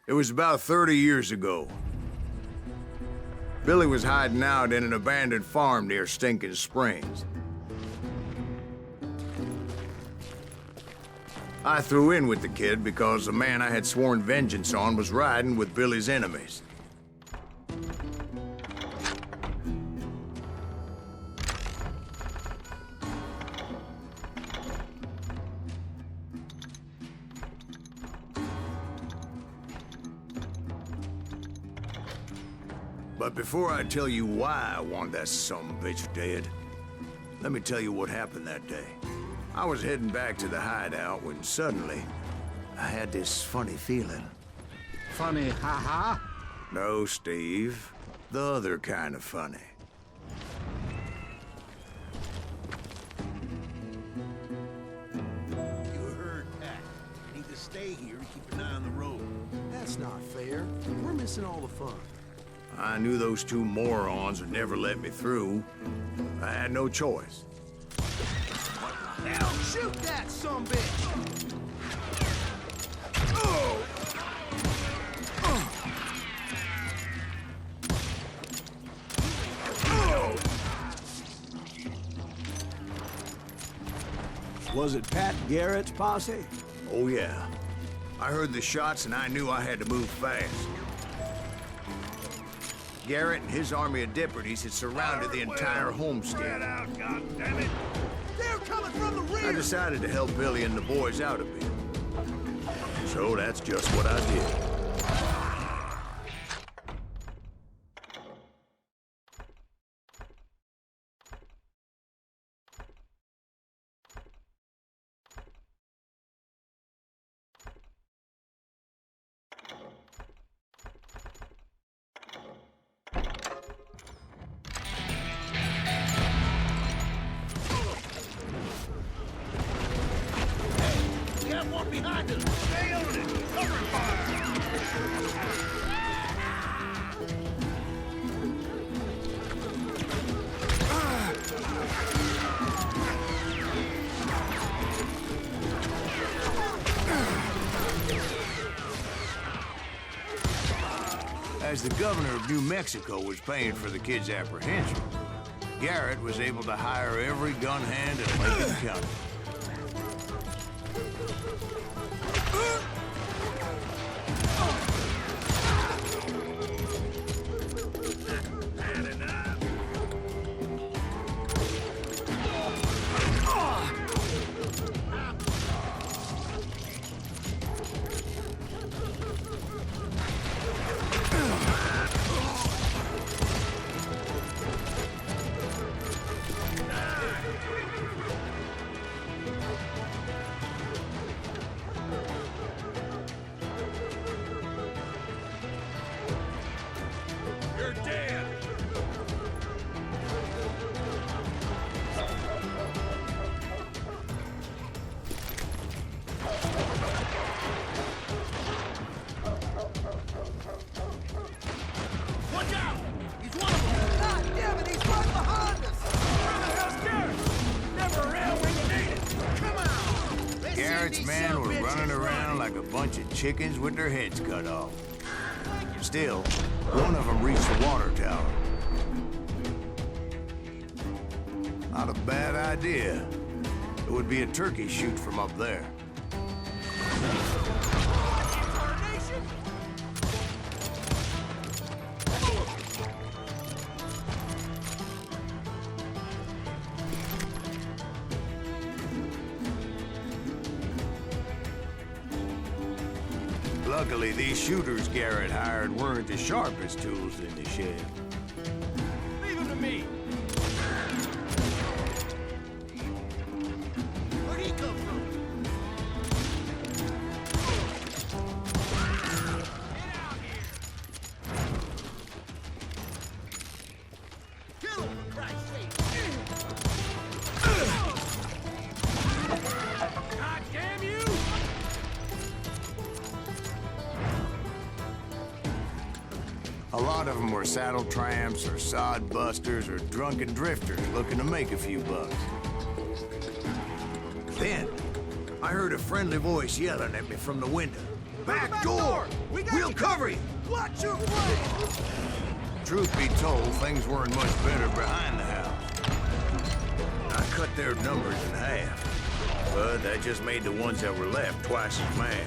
It was about 30 years ago. Billy was hiding out in an abandoned farm near Stinking Springs. I threw in with the kid because the man I had sworn vengeance on was riding with Billy's enemies. But before I tell you why I want that sumbitch dead, let me tell you what happened that day. I was heading back to the hideout when suddenly I had this funny feeling. Funny, ha-ha? No, Steve. The other kind of funny. You heard Pat. Need to stay here and keep an eye on the road. That's not fair. We're missing all the fun. I knew those two morons would never let me through. I had no choice. Hell, shoot that sumbitch! Oh! Was it Pat Garrett's posse? Oh, yeah. I heard the shots and I knew I had to move fast. Garrett and his army of deputies had surrounded the entire homestead. Spread out, goddammit! They're coming from the rear! I decided to help Billy and the boys out a bit. So that's just what I did. One behind us! Stay on it! Cover fire! As the governor of New Mexico was paying for the kid's apprehension, Garrett was able to hire every gun hand in Lincoln County. Garrett's men were running around like a bunch of chickens with their heads cut off. Still, one of them reached the water tower. Not a bad idea. It would be a turkey shoot from up there. Luckily, these shooters Garrett hired weren't the sharpest tools in the shed. Leave him to me! Where'd he come from? Get out here! Kill him, for Christ's sake! God damn you! A lot of them were saddle tramps or sod busters or drunken drifters looking to make a few bucks. Then, I heard a friendly voice yelling at me from the window. back door! We'll cover you! Watch your flank! Truth be told, things weren't much better behind the house. I cut their numbers in half, but that just made the ones that were left twice as mad.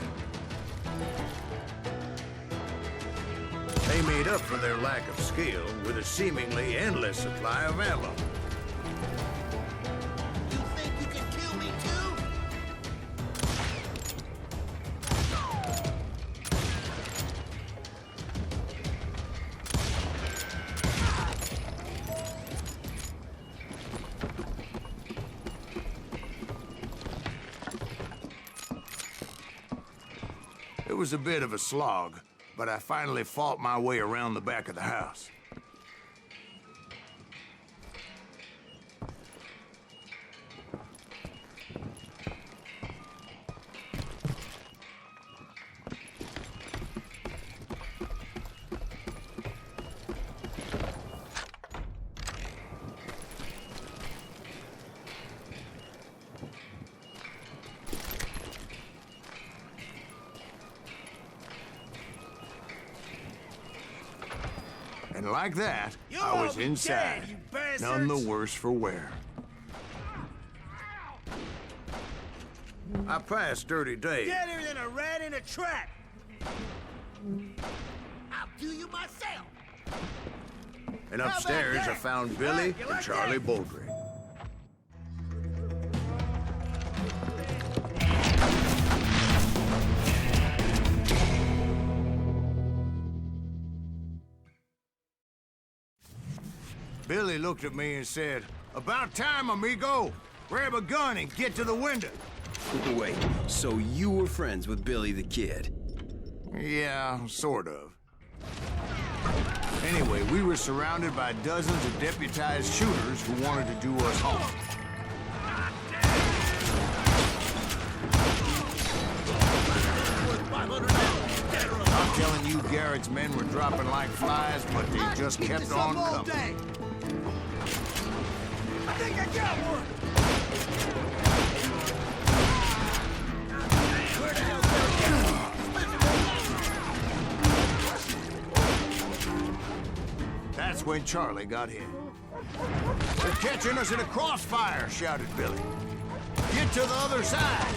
They made up for their lack of skill with a seemingly endless supply of ammo. You think you can kill me too? It was a bit of a slog, but I finally fought my way around the back of the house. And like that, You'll I all was be inside, dead, you bastards. none the worse for wear. I passed Dirty Dave. Deader than a rat in a trap. I'll do you myself. And How about upstairs, I that? found Billy You and like Charlie that? Baldry. Billy looked at me and said, "About time, amigo. Grab a gun and get to the window." Wait, so you were friends with Billy the Kid? Yeah, sort of. Anyway, we were surrounded by dozens of deputized shooters who wanted to do us harm. I'm telling you, Garrett's men were dropping like flies, but they just kept on coming. I think I got one! That's when Charlie got hit. "They're catching us in a crossfire," shouted Billy. "Get to the other side!"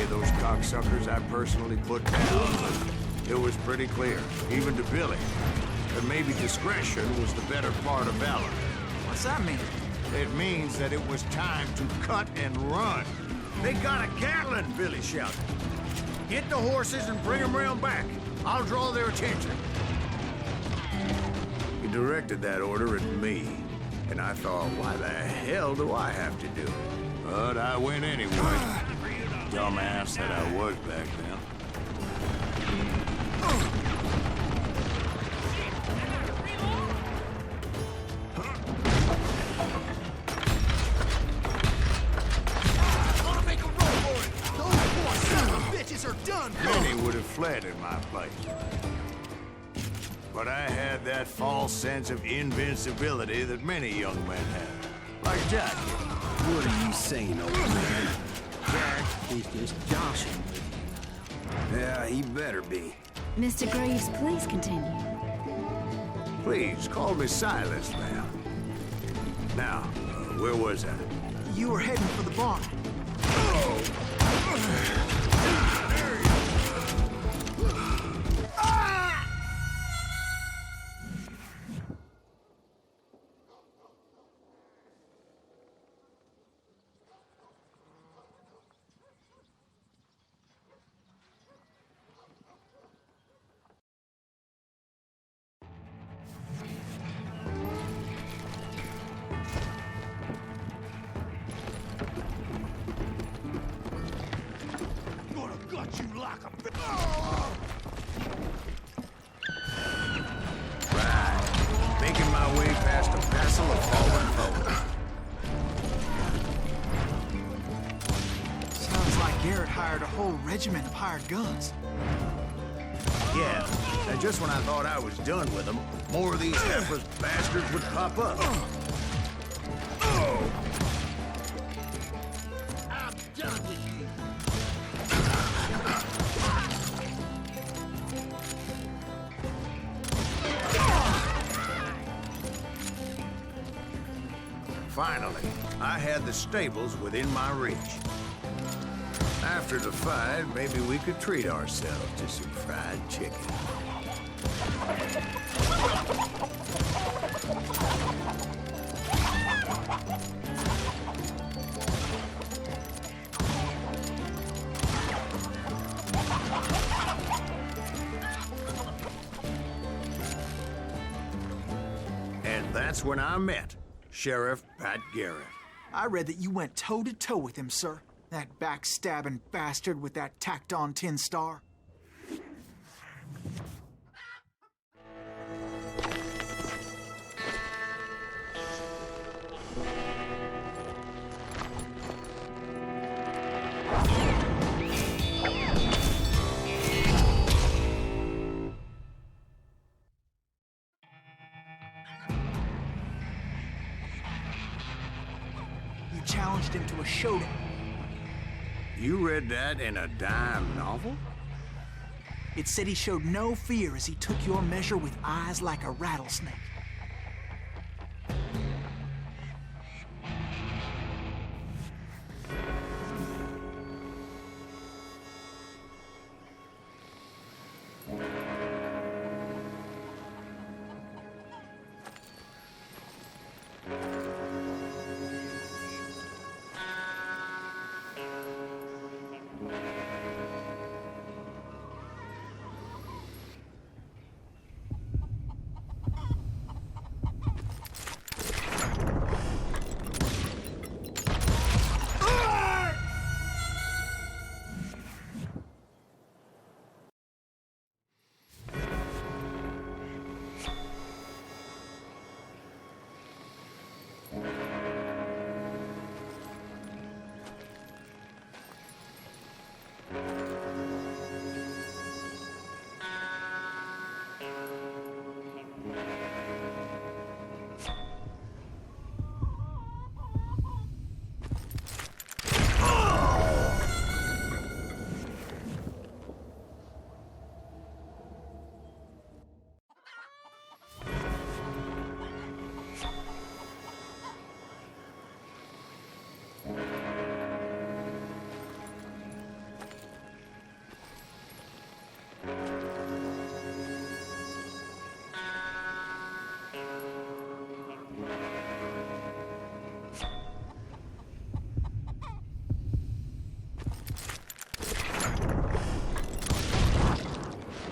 Those cocksuckers I personally put down, but it was pretty clear, even to Billy, that maybe discretion was the better part of valor. What's that mean? It means that it was time to cut and run. "They got a Gatling," Billy shouted. "Get the horses and bring them round back. I'll draw their attention." He directed that order at me, and I thought, why the hell do I have to do it? But I went anyway. Dumbass that I was back then. Wanna make a run for it? Those poor son of bitches are done for! Many would have fled in my place. But I had that false sense of invincibility that many young men have. Like Jack. What are you saying, old man? Jack is just joshing with you. Yeah, he better be. Mr. Graves, please continue. Please, call me Silas, ma'am. Now, where was I? You were heading for the barn. hired a whole regiment of hired guns. Yeah, and just when I thought I was done with them, more of these hapless bastards would pop up. I'm done with you. Finally, I had the stables within my reach. After the fight, maybe we could treat ourselves to some fried chicken. And that's when I met Sheriff Pat Garrett. I read that you went toe-to-toe with him, sir. That backstabbing bastard with that tacked-on tin star. You challenged him to a showdown. You read that in a dime novel? It said he showed no fear as he took your measure with eyes like a rattlesnake.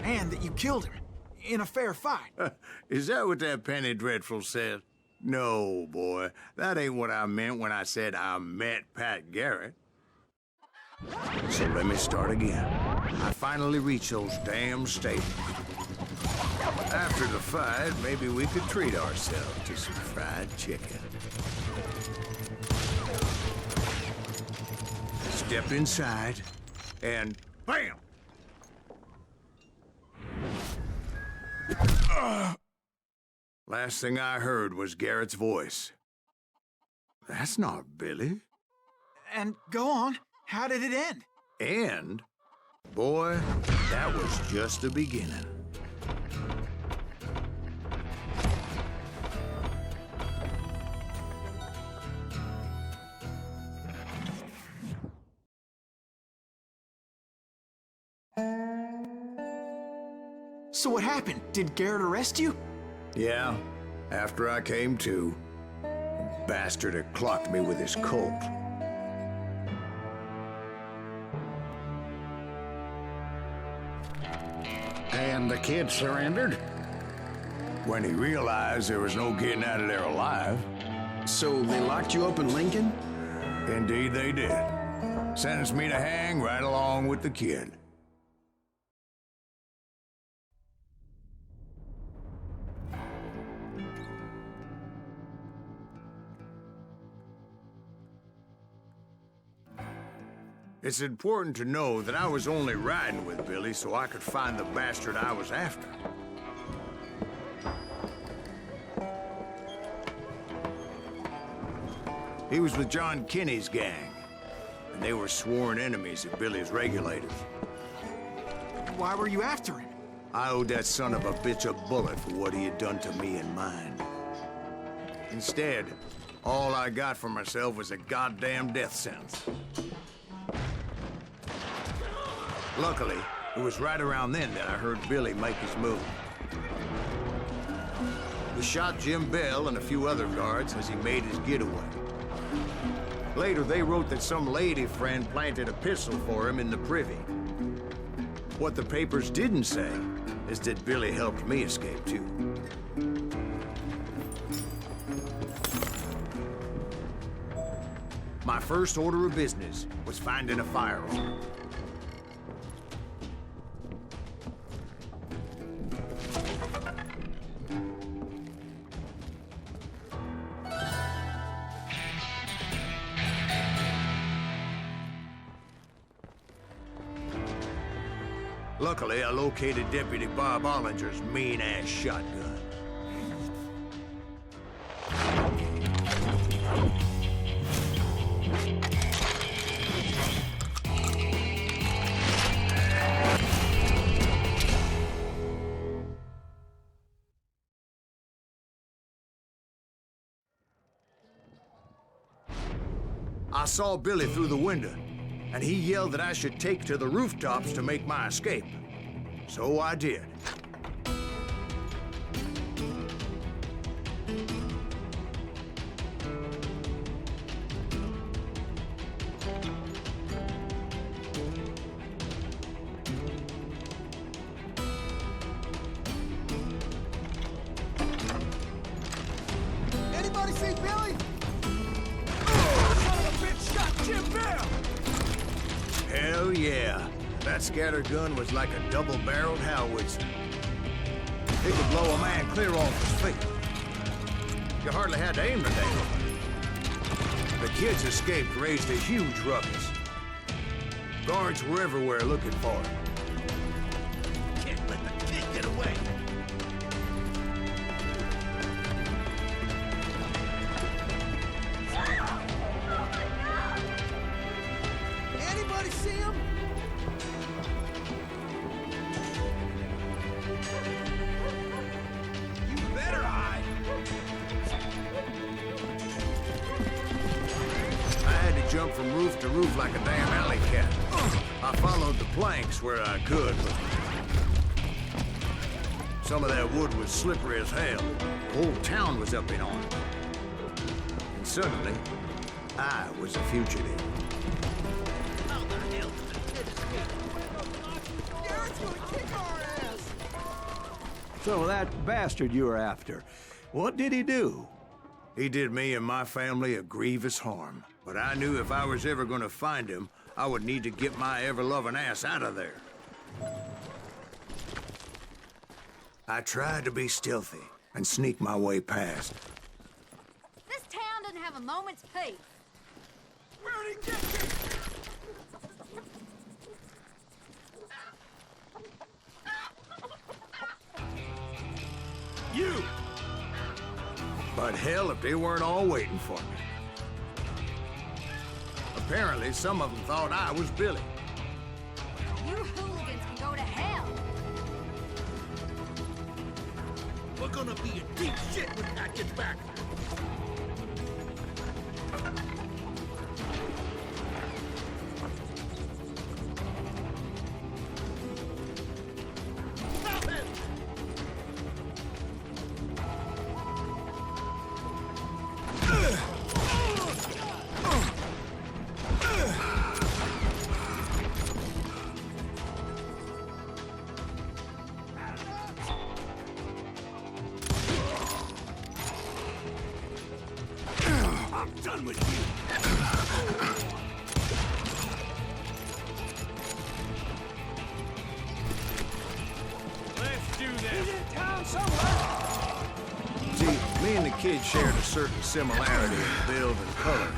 And that you killed him in a fair fight. Is that what that Penny Dreadful said? No, boy. That ain't what I meant when I said I met Pat Garrett. So let me start again. I finally reached those damn stables. After the fight, maybe we could treat ourselves to some fried chicken. Step inside, and bam! Last thing I heard was Garrett's voice. That's not Billy. And go on. How did it end? And, boy, that was just the beginning. So what happened? Did Garrett arrest you? Yeah, after I came to, the bastard had clocked me with his Colt. And the kid surrendered? When he realized there was no getting out of there alive. So they locked you up in Lincoln? Indeed they did. Sentenced me to hang right along with the kid. It's important to know that I was only riding with Billy so I could find the bastard I was after. He was with John Kinney's gang, and they were sworn enemies of Billy's regulators. Why were you after him? I owed that son of a bitch a bullet for what he had done to me and mine. Instead, all I got for myself was a goddamn death sentence. Luckily, it was right around then that I heard Billy make his move. He shot Jim Bell and a few other guards as he made his getaway. Later, they wrote that some lady friend planted a pistol for him in the privy. What the papers didn't say is that Billy helped me escape, too. My first order of business was finding a firearm. Luckily, I located Deputy Bob Ollinger's mean-ass shotgun. I saw Billy through the window, and he yelled that I should take to the rooftops to make my escape. So I did. Anybody see Billy? Son of a bitch shot Jim Bell! Hell yeah. That scatter gun was like a double-barreled howitzer. It could blow a man clear off his feet. You hardly had to aim the thing. The kids escaped raised a huge ruckus. Guards were everywhere looking for him. Can't let the kid get away! Anybody see him? You better hide! I had to jump from roof to roof like a damn alley cat. I followed the planks where I could, but some of that wood was slippery as hell. The whole town was up in arms. And suddenly, I was a fugitive. How the hell did the kid escape? Garrett's gonna kick our ass! So that bastard you were after, what did he do? He did me and my family a grievous harm. But I knew if I was ever gonna find him, I would need to get my ever-loving ass out of there. I tried to be stealthy and sneak my way past. This town doesn't have a moment's peace. Where'd he get you? You! But hell, if they weren't all waiting for me. Apparently, some of them thought I was Billy. You hooligans can go to hell. We're gonna be in deep shit when Pat gets back. Stop him! I'm done with you. Let's do this. He's in town somewhere. See, me and the kid shared a certain similarity in build and color.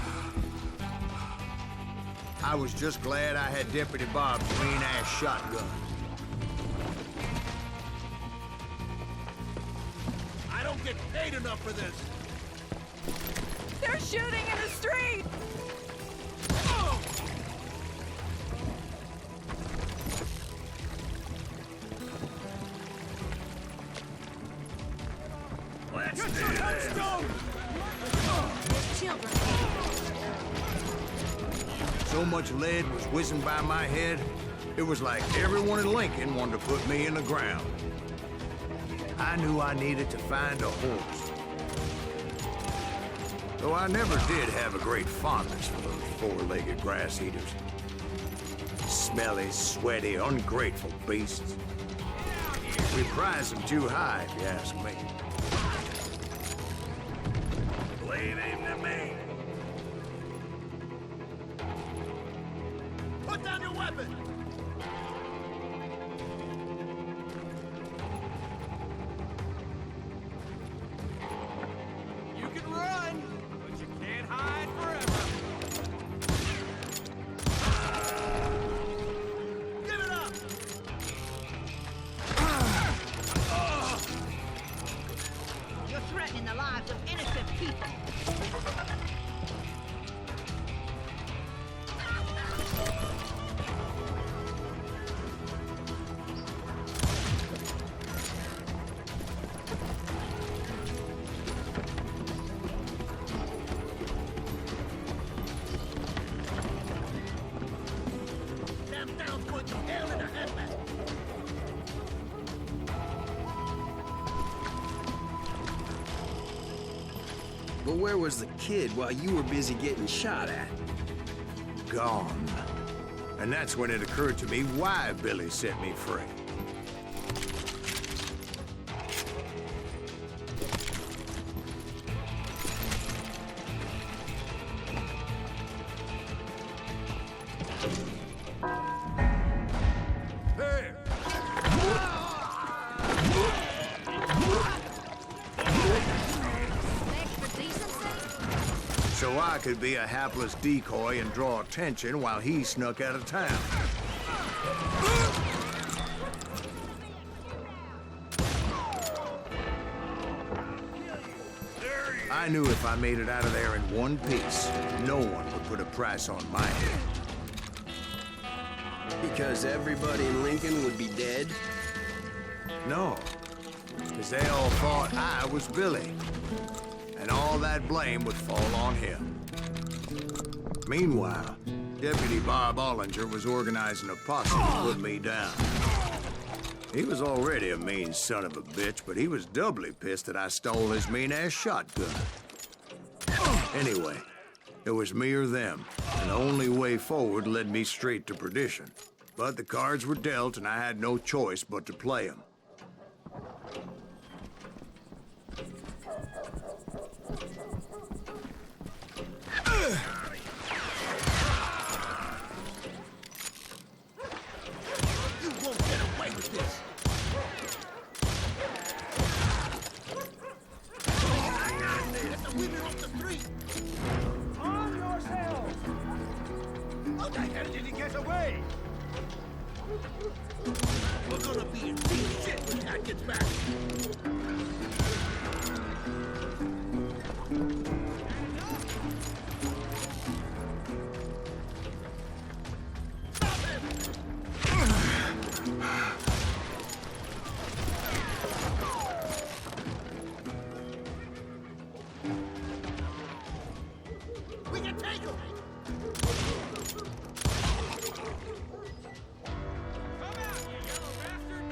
I was just glad I had Deputy Bob's green-ass shotgun. I don't get paid enough for this. They're shooting in the street! Let's do this. Children. So much lead was whizzing by my head, it was like everyone in Lincoln wanted to put me in the ground. I knew I needed to find a horse. Though I never did have a great fondness for those four-legged grass eaters. Smelly, sweaty, ungrateful beasts. We prize them too high, if you ask me. Leave him to me. Put down your weapon. You can run, but you can't hide forever. Give it up. You're threatening the lives of innocent people. Damn town's going to hell in a headlight. But where was the kid while you were busy getting shot at? Gone. And that's when it occurred to me why Billy set me free. Hey! Extra decency? So I could be a hapless decoy and draw attention while he snuck out of town. I knew if I made it out of there in one piece, no one would put a price on my head. Because everybody in Lincoln would be dead? No, because they all thought I was Billy, and all that blame would fall on him. Meanwhile, Deputy Bob Ollinger was organizing a posse to put me down. He was already a mean son of a bitch, but he was doubly pissed that I stole his mean-ass shotgun. Anyway, it was me or them, and the only way forward led me straight to perdition. But the cards were dealt, and I had no choice but to play them. You won't get away with this. Get the women off the street. Arm yourselves! How the hell did he get away? We're gonna be in deep shit when Cat gets back. Stop him! We can take him! Come out, you yellow bastard!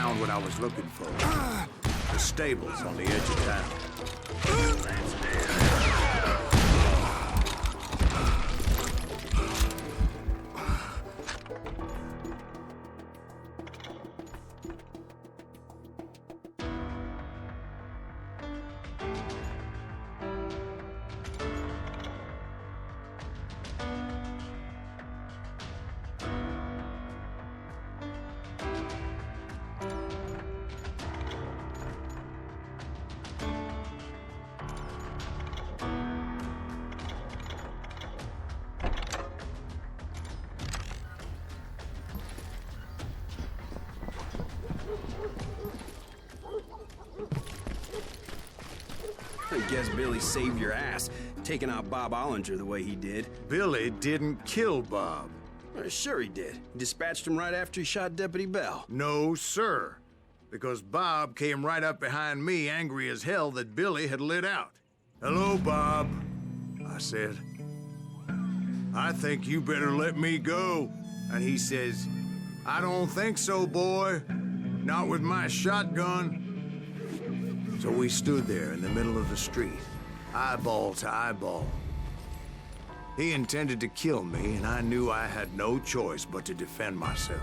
found what I was looking for. The stables on the edge of town. I guess Billy saved your ass, taking out Bob Ollinger the way he did. Billy didn't kill Bob. Sure he did. He dispatched him right after he shot Deputy Bell. No, sir. Because Bob came right up behind me, angry as hell that Billy had lit out. "Hello, Bob," I said. "I think you better let me go." And he says, "I don't think so, boy. Not with my shotgun." So we stood there in the middle of the street, eyeball to eyeball. He intended to kill me, and I knew I had no choice but to defend myself.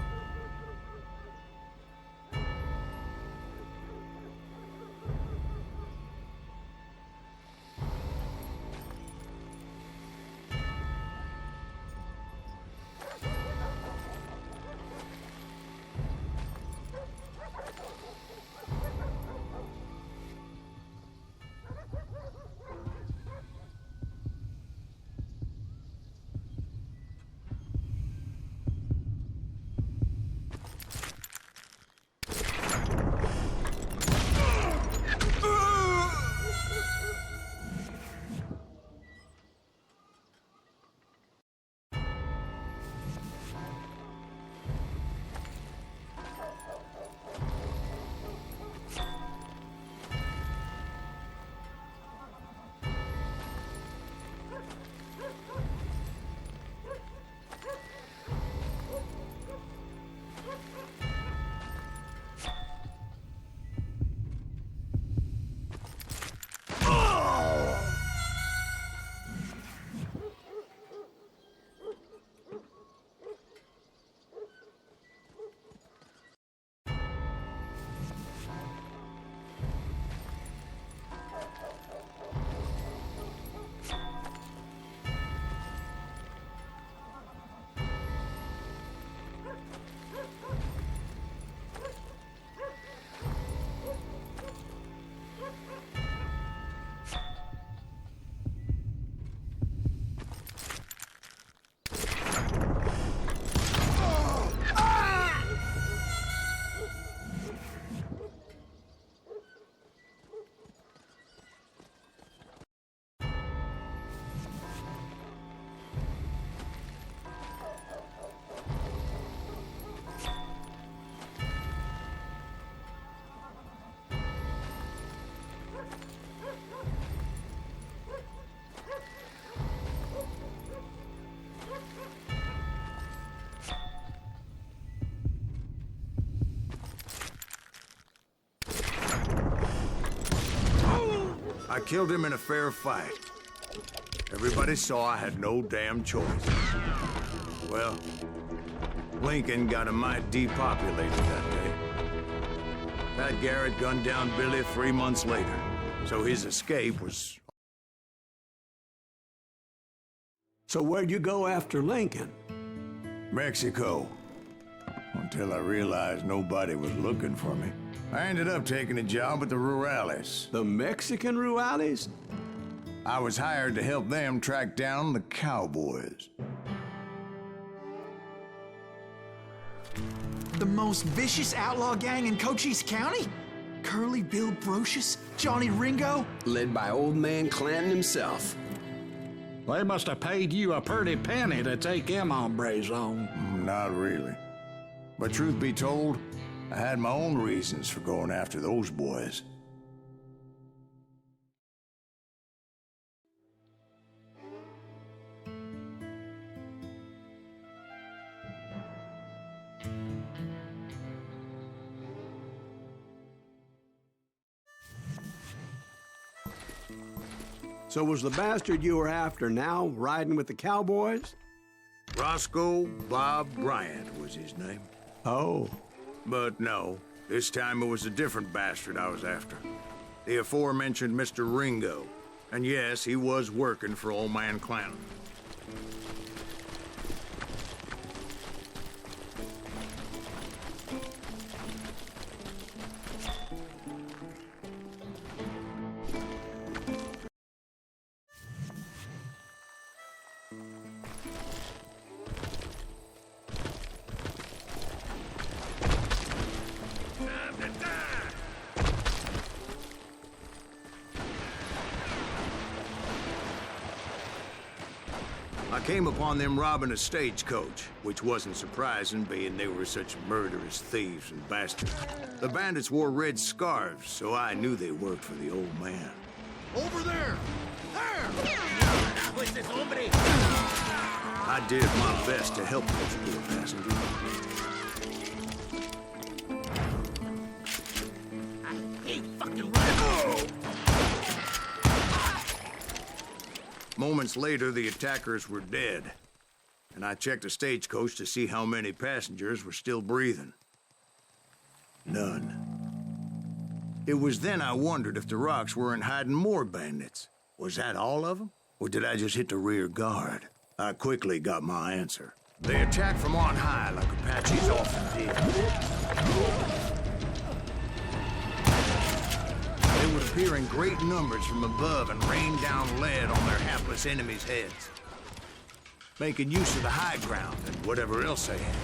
I killed him in a fair fight. Everybody saw I had no damn choice. Well, Lincoln got a mite depopulated that day. Pat Garrett gunned down Billy 3 months later, so his escape was... So where'd you go after Lincoln? Mexico. Until I realized nobody was looking for me. I ended up taking a job at the Rurales. The Mexican Rurales? I was hired to help them track down the cowboys. The most vicious outlaw gang in Cochise County? Curly Bill Brocious? Johnny Ringo? Led by old man Clanton himself. They must have paid you a pretty penny to take them hombres on. Not really. But truth be told, I had my own reasons for going after those boys. So was the bastard you were after now riding with the cowboys? Roscoe Bob Bryant was his name. Oh. But no, this time it was a different bastard I was after. The aforementioned Mr. Ringo. And yes, he was working for Old Man Clanton. I came upon them robbing a stagecoach, which wasn't surprising, being they were such murderous thieves and bastards. The bandits wore red scarves, so I knew they worked for the old man. Over there! There! I did my best to help those poor passengers. I hate fucking running. Moments later, the attackers were dead, and I checked the stagecoach to see how many passengers were still breathing. None. It was then I wondered if the rocks weren't hiding more bandits. Was that all of them? Or did I just hit the rear guard? I quickly got my answer. They attacked from on high like Apaches often did. They would appear in great numbers from above and rain down lead on their hapless enemies' heads, making use of the high ground and whatever else they had.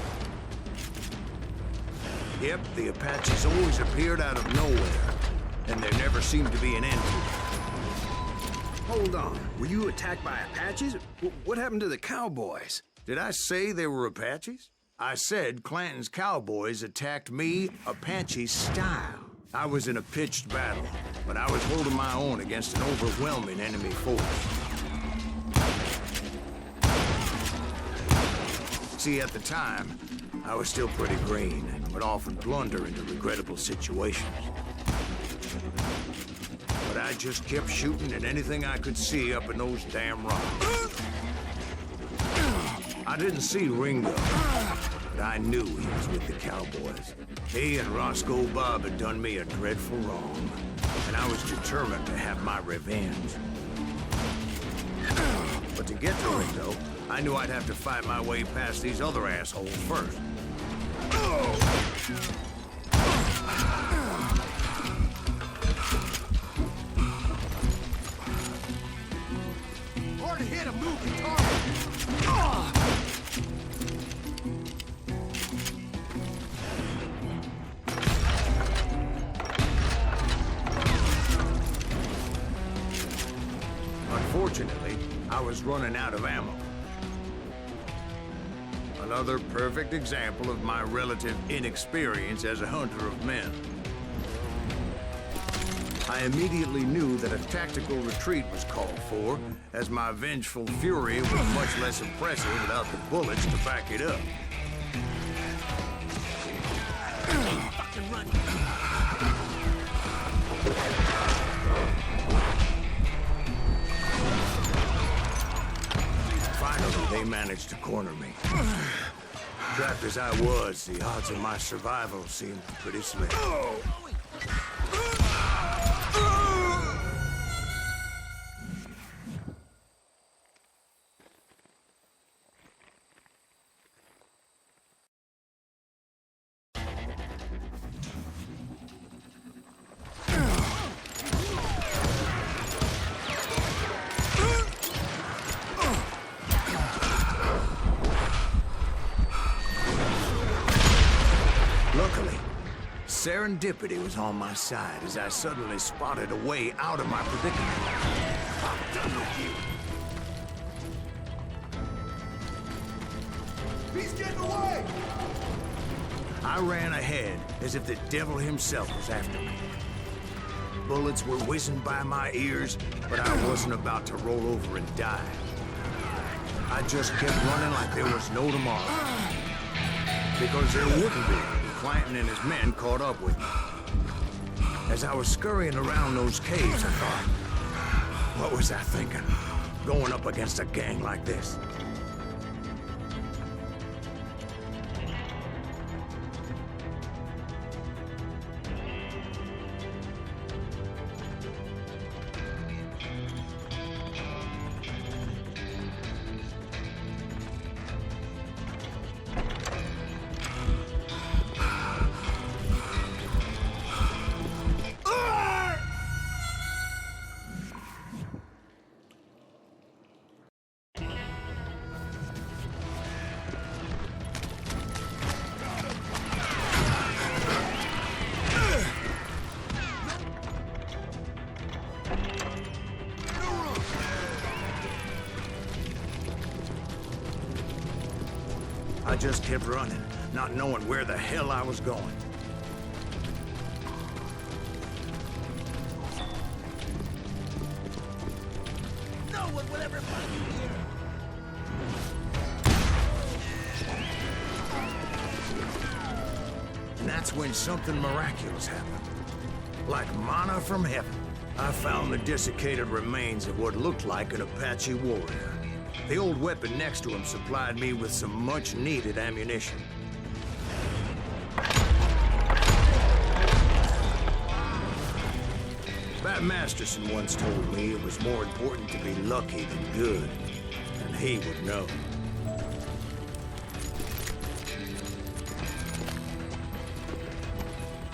Yep, the Apaches always appeared out of nowhere, and there never seemed to be an end to it. Hold on. Were you attacked by Apaches? What happened to the cowboys? Did I say they were Apaches? I said Clanton's cowboys attacked me Apache style. I was in a pitched battle, but I was holding my own against an overwhelming enemy force. See, at the time, I was still pretty green and would often blunder into regrettable situations. But I just kept shooting at anything I could see up in those damn rocks. I didn't see Ringo, but I knew he was with the cowboys. He and Roscoe Bob had done me a dreadful wrong, and I was determined to have my revenge. But to get to Ringo, I knew I'd have to fight my way past these other assholes first. Hard to hit a moving target. Unfortunately, I was running out of ammo. Another perfect example of my relative inexperience as a hunter of men. I immediately knew that a tactical retreat was called for, as my vengeful fury was much less impressive without the bullets to back it up. Fucking run. Finally, they managed to corner me. Trapped as I was, the odds of my survival seemed pretty slim. Luckily, serendipity was on my side as I suddenly spotted a way out of my predicament. I'm done with you. He's getting away! I ran ahead as if the devil himself was after me. Bullets were whizzing by my ears, but I wasn't about to roll over and die. I just kept running like there was no tomorrow. Because there wouldn't be. Clanton and his men caught up with me. As I was scurrying around those caves, I thought, What was I thinking? Going up against a gang like this? I just kept running, not knowing where the hell I was going. No one will ever find you here. And that's when something miraculous happened. Like manna from heaven, I found the desiccated remains of what looked like an Apache warrior. The old weapon next to him supplied me with some much-needed ammunition. Bat Masterson once told me it was more important to be lucky than good, and he would know.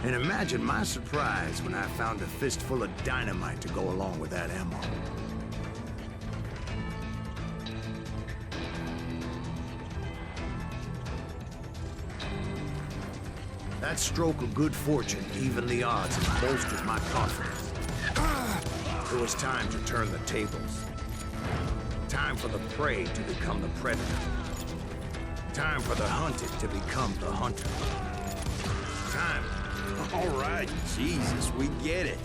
And imagine my surprise when I found a fistful of dynamite to go along with that ammo. That stroke of good fortune evened the odds and bolstered my confidence. It was time to turn the tables. Time for the prey to become the predator. Time for the hunted to become the hunter. Time. All right, Jesus, we get it.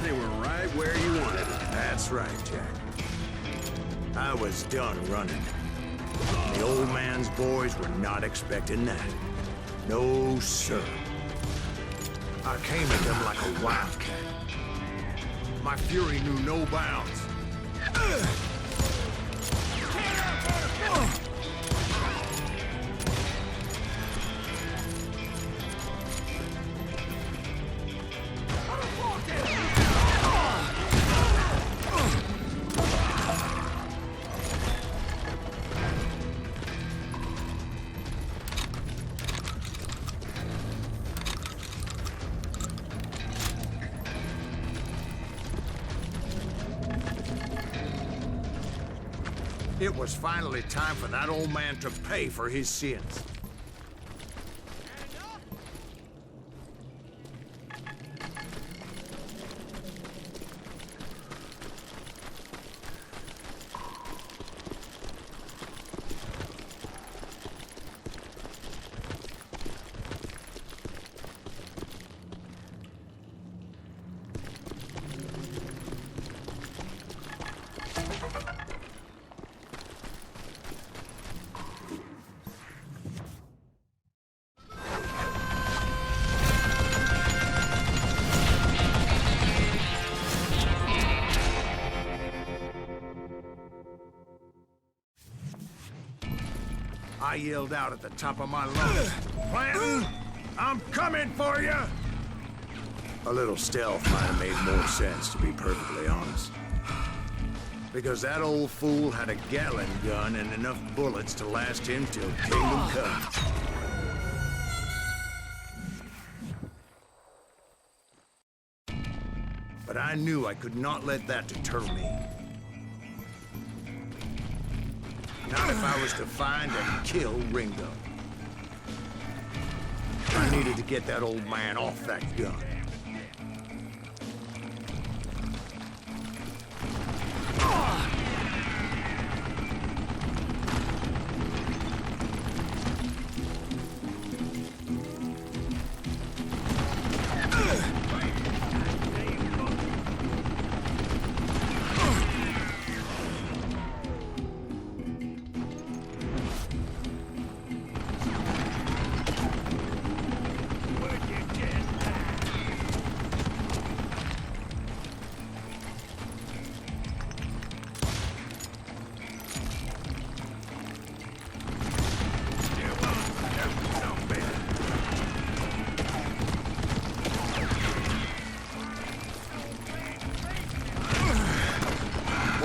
They were right where you wanted it. That's right, Jack. I was done running. The old man's boys were not expecting that. No, sir. I came at them like a wildcat. My fury knew no bounds. It was finally time for that old man to pay for his sins. I yelled out at the top of my lungs, "Clanton, I'm coming for you!" A little stealth might have made more sense, to be perfectly honest. Because that old fool had a Gatling gun and enough bullets to last him till Kingdom Come. But I knew I could not let that deter me. Not if I was to find and kill Ringo. I needed to get that old man off that gun.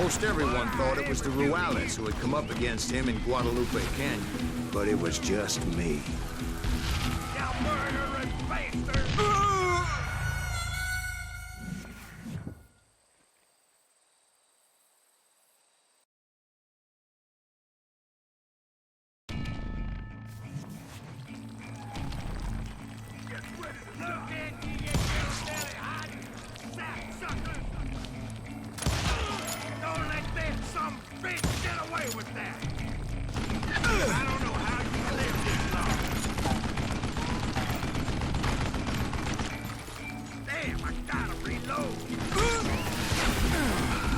Most everyone thought it was the Ruales who had come up against him in Guadalupe Canyon, but it was just me. You murdering bastard! Look at you, you jelly hiding sapsucker! Don't let that some bitch get away with that! I don't know how you live this long. Damn, I gotta reload.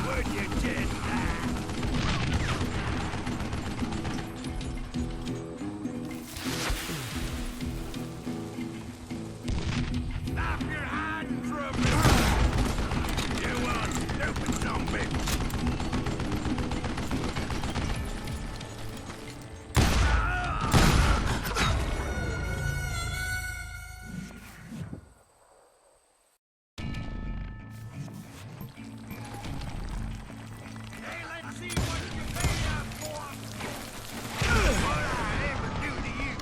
Would you just die? Stop your hiding from me! You stupid zombie! Hey, let's see what you made up for! What I ever do to you!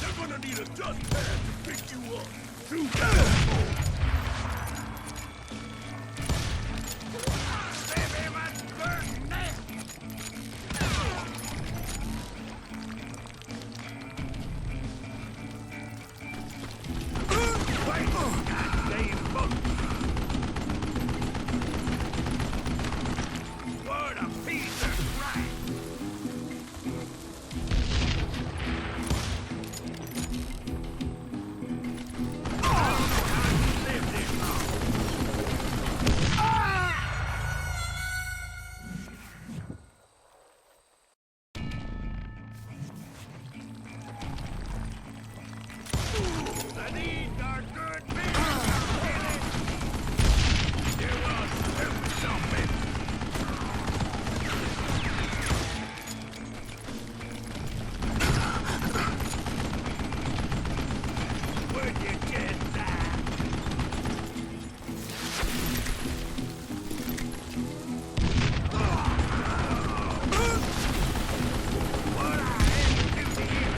They're gonna need a dustpan to pick you up! Too bad! Baby, my bird neck! Wait! Goddamn book! What a piece of crap! These are good men! You are stupid zombie! Would you just die? What I ever do to you?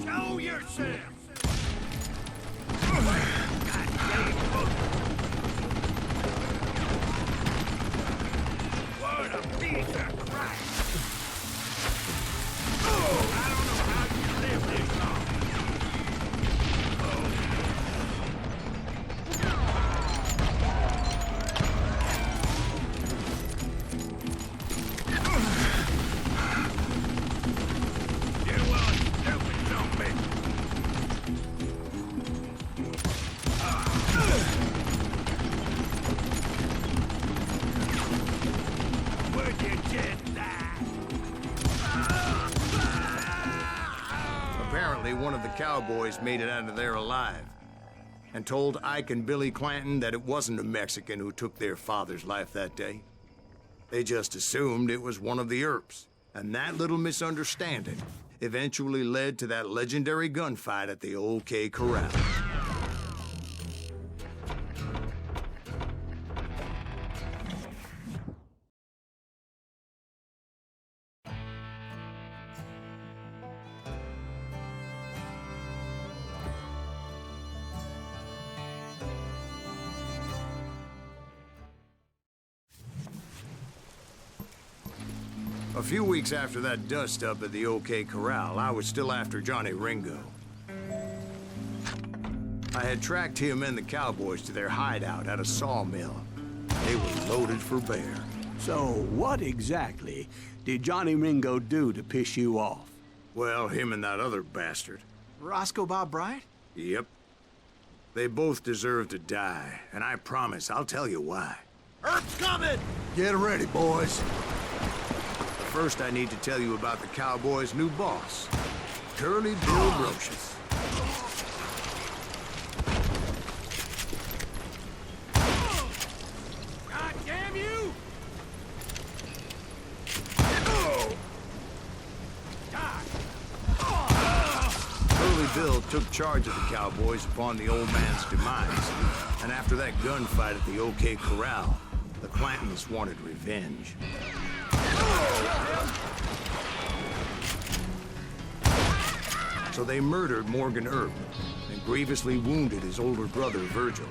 Show yourself! Goddamn book! What a piece of crap! I don't know how you live this long. You are stupid zombie! Would you just die? Apparently, one of the cowboys made it out of there alive and told Ike and Billy Clanton that it wasn't a Mexican who took their father's life that day. They just assumed it was one of the Earps, and that little misunderstanding eventually led to that legendary gunfight at the OK Corral. A few weeks after that dust-up at the OK Corral, I was still after Johnny Ringo. I had tracked him and the cowboys to their hideout at a sawmill. They were loaded for bear. So, what exactly did Johnny Ringo do to piss you off? Well, him and that other bastard. Roscoe Bob Bright? Yep. They both deserve to die, and I promise I'll tell you why. Earth's coming! Get ready, boys. First, I need to tell you about the Cowboys' new boss, Curly Bill Brocious. Bill took charge of the cowboys upon the old man's demise. And after that gunfight at the OK Corral, the Clantons wanted revenge. So they murdered Morgan Earp and grievously wounded his older brother, Virgil.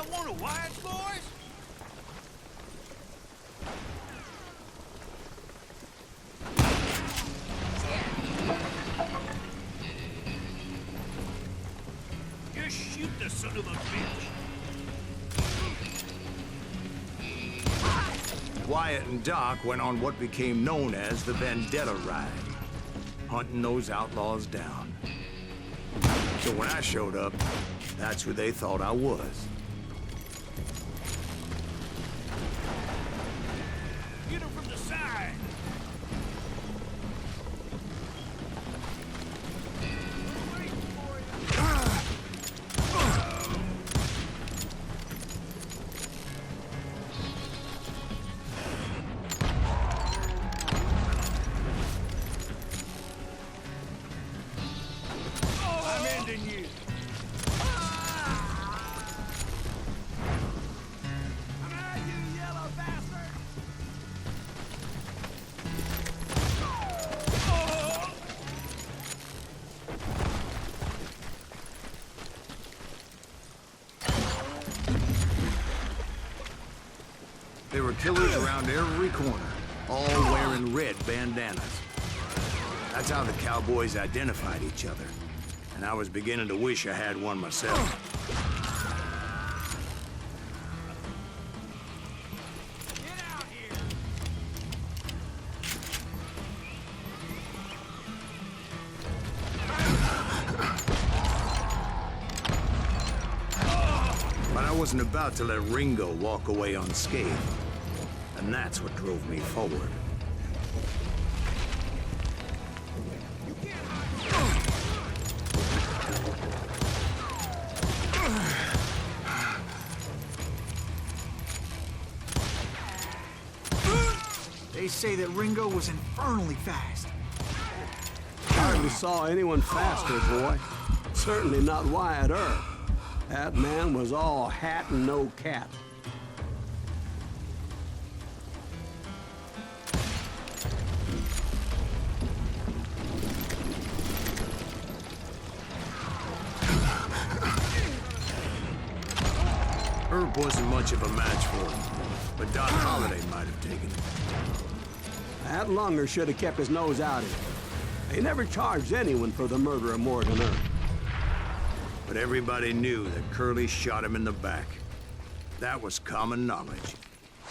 One of Wyatt's boys? Just shoot the son of a bitch. Wyatt and Doc went on what became known as the Vendetta Ride, hunting those outlaws down. So when I showed up, that's who they thought I was. Get him from the side. I'm ending you. I'm out, you yellow bastard! There were killers around every corner, all wearing red bandanas. That's how the cowboys identified each other. And I was beginning to wish I had one myself. Get out here! But I wasn't about to let Ringo walk away unscathed. And that's what drove me forward. They say that Ringo was infernally fast. Hardly saw anyone faster, boy. Certainly not Wyatt Earp. That man was all hat and no cat. Earp wasn't much of a match for him, but Doc Holliday might have taken it. That Lunger should have kept his nose out of it. They never charged anyone for the murder of Morgan Earp. But everybody knew that Curly shot him in the back. That was common knowledge.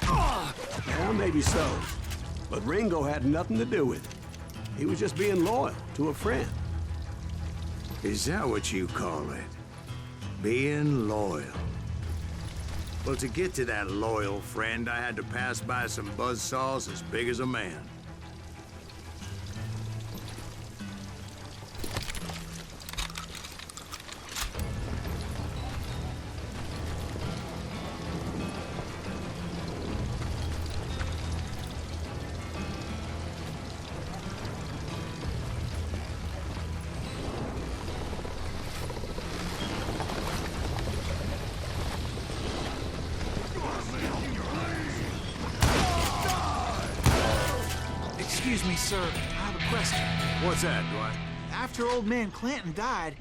Well, maybe so. But Ringo had nothing to do with it. He was just being loyal to a friend. Is that what you call it? Being loyal? Well, to get to that loyal friend, I had to pass by some buzzsaws as big as a man. Excuse me, sir. I have a question. What's that, Dwight? After old man Clanton died,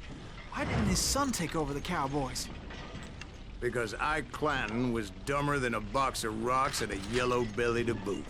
why didn't his son take over the cowboys? Because Ike Clanton was dumber than a box of rocks and a yellow belly to boot.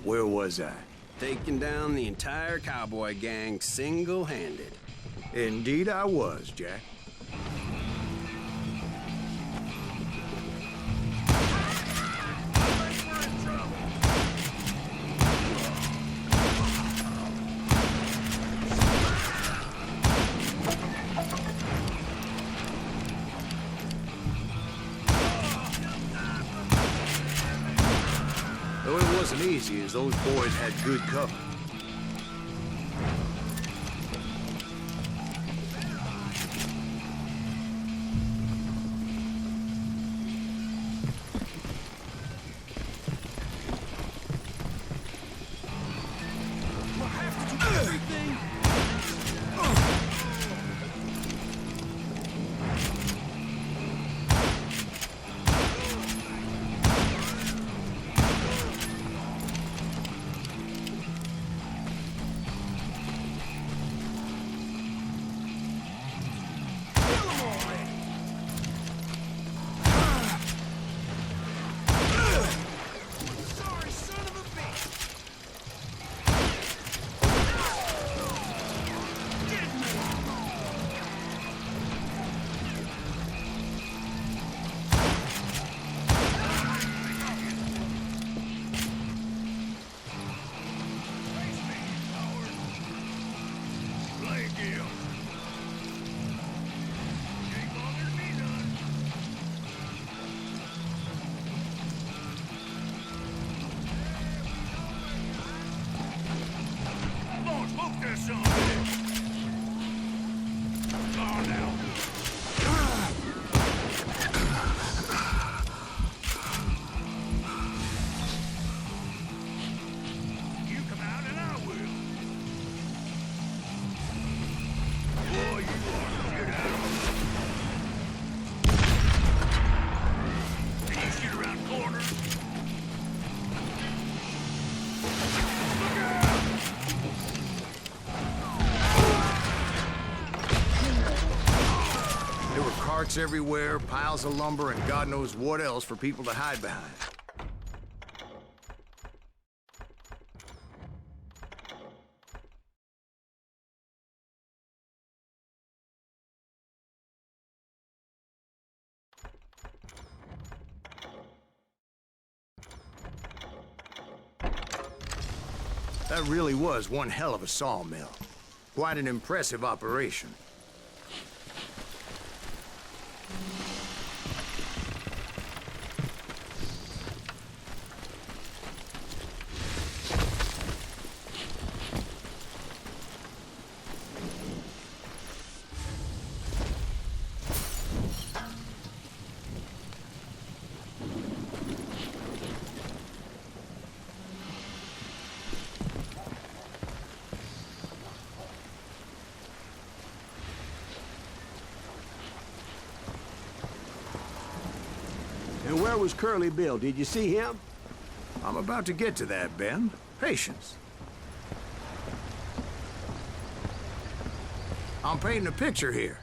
Where was I? Taking down the entire cowboy gang single-handed. Indeed I was, Jack. Though it wasn't easy, as those boys had good cover. Carts everywhere, piles of lumber, and God knows what else for people to hide behind. That really was one hell of a sawmill. Quite an impressive operation. And where was Curly Bill? Did you see him? I'm about to get to that, Ben. Patience. I'm painting a picture here.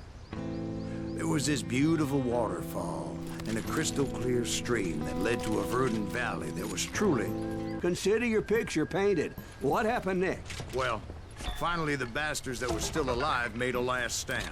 There was this beautiful waterfall and a crystal clear stream that led to a verdant valley that was truly... Consider your picture painted. What happened next? Well, finally the bastards that were still alive made a last stand.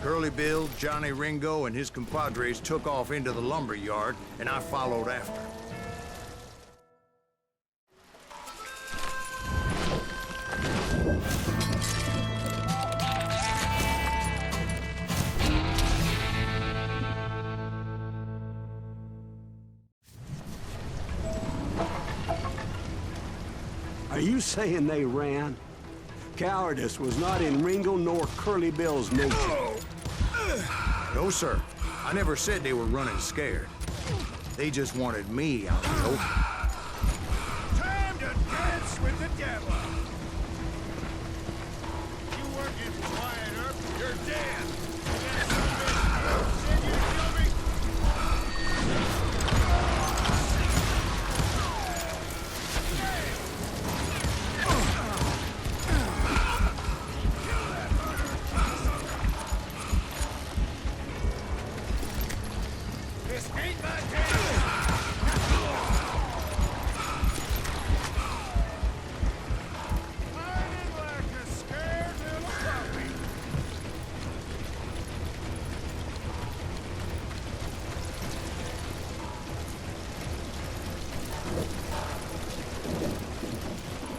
Curly Bill, Johnny Ringo, and his compadres took off into the lumber yard, and I followed after. Are you saying they ran? Cowardice was not in Ringo nor Curly Bill's nature. No, sir. I never said they were running scared. They just wanted me out in the open. Time to dance with the devil. You working for Wyatt Earp? You're dead. That son of a bitch sent you to kill me? This ain't my day. Hiding like a scared little puppy.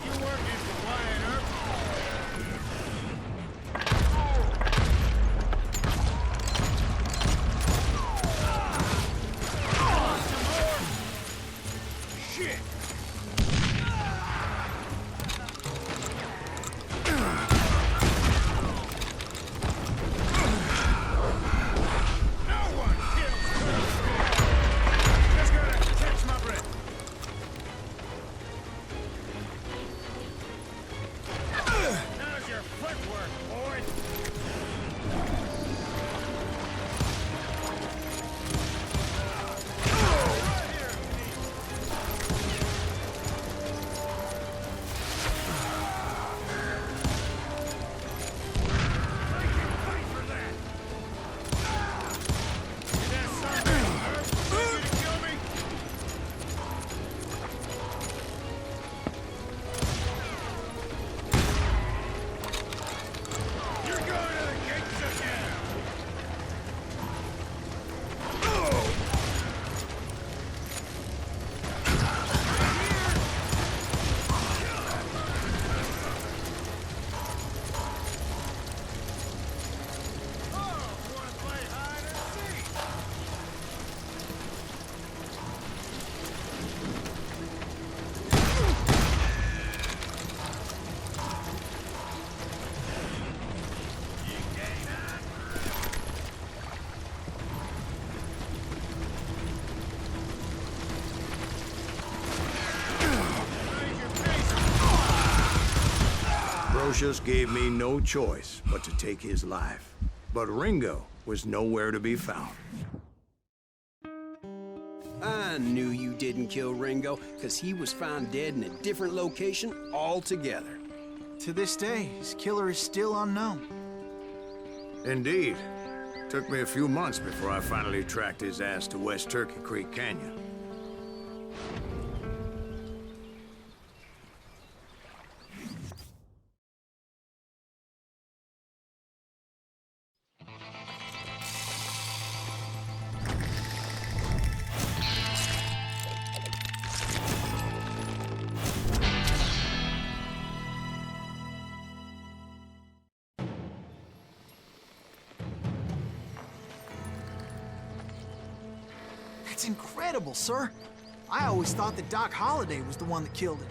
You working for Wyatt Earp? Shit! No one kills Kirby. Just gotta catch my breath. How's your footwork, boy? Right here, Pete. Make him fight for that. Did that son of a bitch send you to kill me? You're going to the gates of hell. Oh, want to play hide and seek? You gain on. Make your face. Brocious gave me no choice but to take his life. But Ringo was nowhere to be found. I knew you didn't kill Ringo, because he was found dead in a different location altogether. To this day, his killer is still unknown. Indeed. Took me a few months before I finally tracked his ass to West Turkey Creek Canyon. That's incredible, sir. I always thought that Doc Holliday was the one that killed him.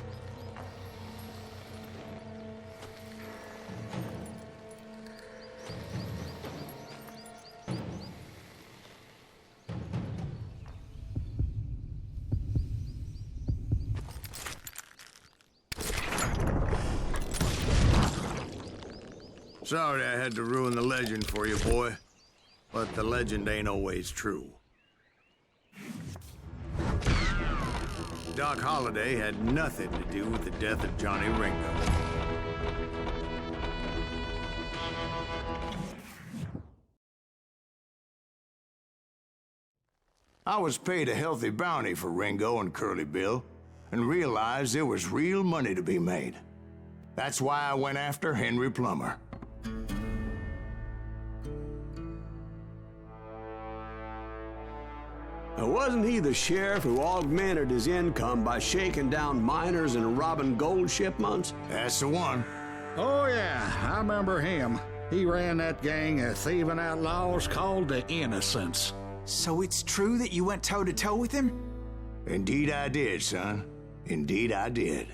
Sorry I had to ruin the legend for you, boy. But the legend ain't always true. Doc Holliday had nothing to do with the death of Johnny Ringo. I was paid a healthy bounty for Ringo and Curly Bill, and realized there was real money to be made. That's why I went after Henry Plummer. Now, wasn't he the sheriff who augmented his income by shaking down miners and robbing gold shipments? That's the one. Oh, yeah, I remember him. He ran that gang of thieving outlaws called the Innocents. So it's true that you went toe-to-toe with him? Indeed I did, son. Indeed I did.